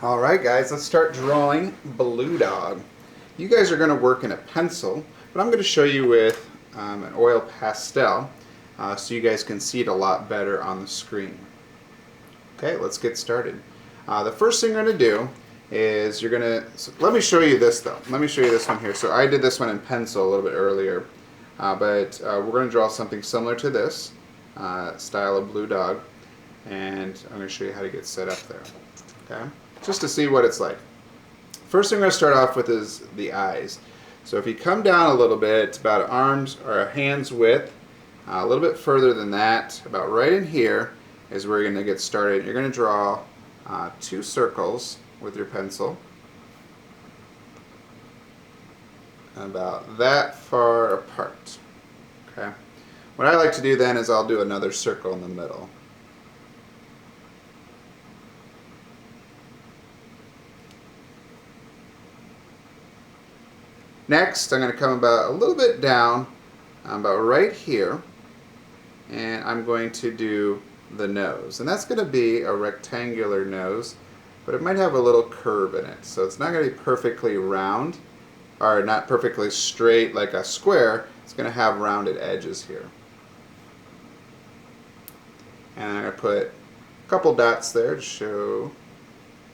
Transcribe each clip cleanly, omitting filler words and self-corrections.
Alright guys, let's start drawing Blue Dog. You guys are going to work in a pencil, but I'm going to show you with an oil pastel so you guys can see it a lot better on the screen. Okay, let's get started. The first thing you're going to do is you're going to, let me show you this though. Let me show you this one here. So I did this one in pencil a little bit earlier, but we're going to draw something similar to this style of Blue Dog, and I'm going to show you how to get set up there. Okay, just to see what it's like. First thing we're going to start off with is the eyes. So if you come down a little bit, about arms or a hand's width, a little bit further than that, about right in here is where you're going to get started. You're going to draw two circles with your pencil, about that far apart. Okay. What I like to do then is I'll do another circle in the middle. Next, I'm going to come about a little bit down, about right here, and I'm going to do the nose. And that's going to be a rectangular nose, but it might have a little curve in it. So it's not going to be perfectly round, or not perfectly straight like a square. It's going to have rounded edges here. And I'm going to put a couple dots there to show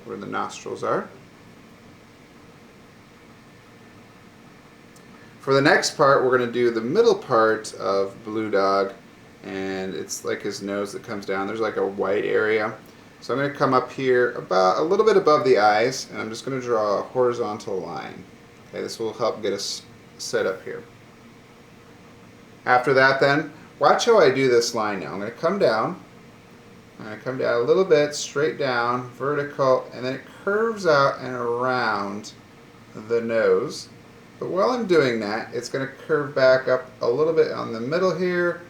where the nostrils are. For the next part, we're going to do the middle part of Blue Dog, and it's like his nose that comes down. There's like a white area. So I'm going to come up here about a little bit above the eyes, and I'm just going to draw a horizontal line. Okay, this will help get us set up here. After that then, watch how I do this line now. I'm going to come down. I'm going to come down a little bit, straight down, vertical, and then it curves out and around the nose. But while I'm doing that, it's going to curve back up a little bit on the middle here,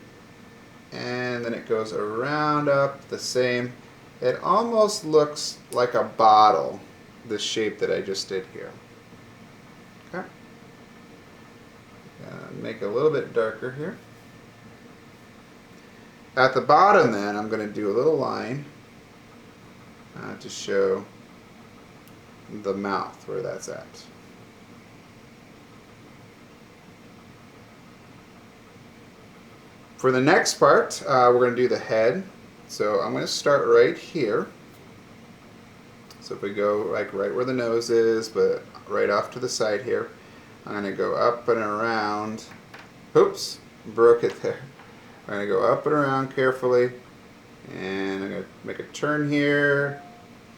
and then it goes around up the same. It almost looks like a bottle, the shape that I just did here. Okay. Make it a little bit darker here. At the bottom then, I'm going to do a little line to show the mouth, where that's at. For the next part, we're going to do the head. So I'm going to start right here. So if we go like right where the nose is, but right off to the side here, I'm going to go up and around. Oops, broke it there. I'm going to go up and around carefully, and I'm going to make a turn here,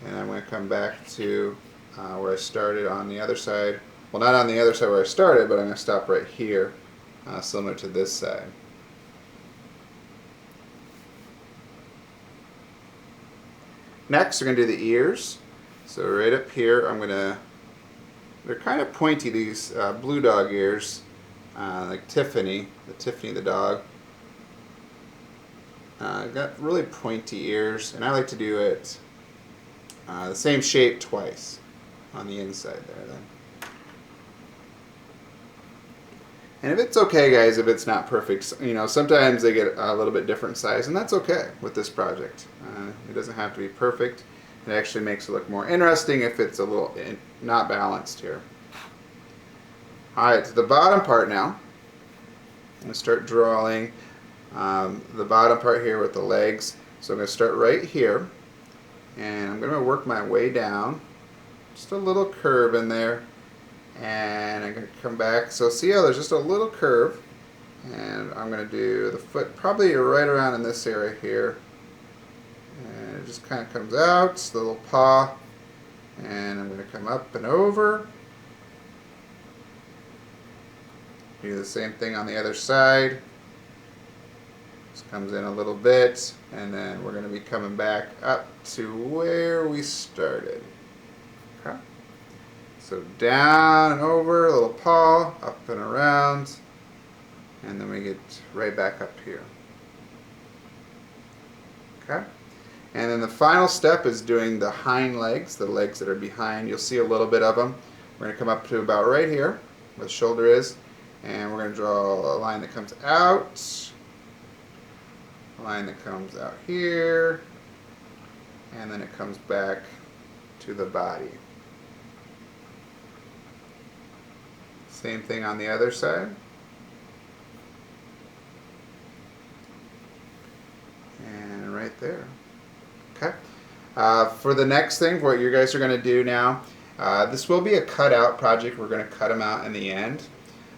and I'm going to come back to where I started on the other side. Well, not on the other side where I started, but I'm going to stop right here, similar to this side. Next, we're going to do the ears. So right up here, they're kind of pointy, these Blue Dog ears, like Tiffany the dog. Got really pointy ears, and I like to do it the same shape twice on the inside there then. And if it's okay, guys, if it's not perfect, you know, sometimes they get a little bit different size, and that's okay with this project. It doesn't have to be perfect. It actually makes it look more interesting if it's a little not balanced here. Alright, to the bottom part now. I'm going to start drawing the bottom part here with the legs. So I'm going to start right here, and I'm going to work my way down. Just a little curve in there. And I'm going to come back. So see how there's just a little curve, and I'm going to do the foot probably right around in this area here, and it just kind of comes out, the little paw, and I'm going to come up and over, do the same thing on the other side. Just comes in a little bit, and then we're going to be coming back up to where we started. Okay. So down and over, a little paw, up and around, and then we get right back up here. Okay? And then the final step is doing the hind legs, the legs that are behind. You'll see a little bit of them. We're going to come up to about right here, where the shoulder is, and we're going to draw a line that comes out, a line that comes out here, and then it comes back to the body. Same thing on the other side. And right there. Okay. For the next thing, what you guys are going to do now, this will be a cutout project. We're going to cut them out in the end.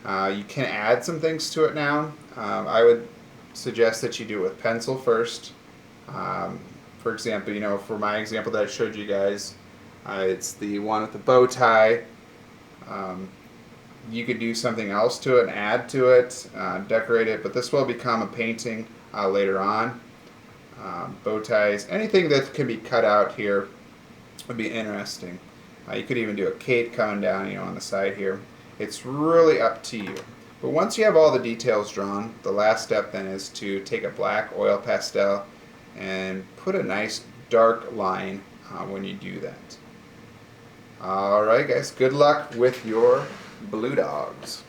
You can add some things to it now. I would suggest that you do it with pencil first. For example, for my example that I showed you guys, it's the one with the bow tie. You could do something else to it and add to it, decorate it, but this will become a painting later on. Bow ties, anything that can be cut out here would be interesting. You could even do a cape coming down, on the side here. It's really up to you. But once you have all the details drawn, the last step then is to take a black oil pastel and put a nice dark line when you do that. Alright guys, good luck with your blue dogs.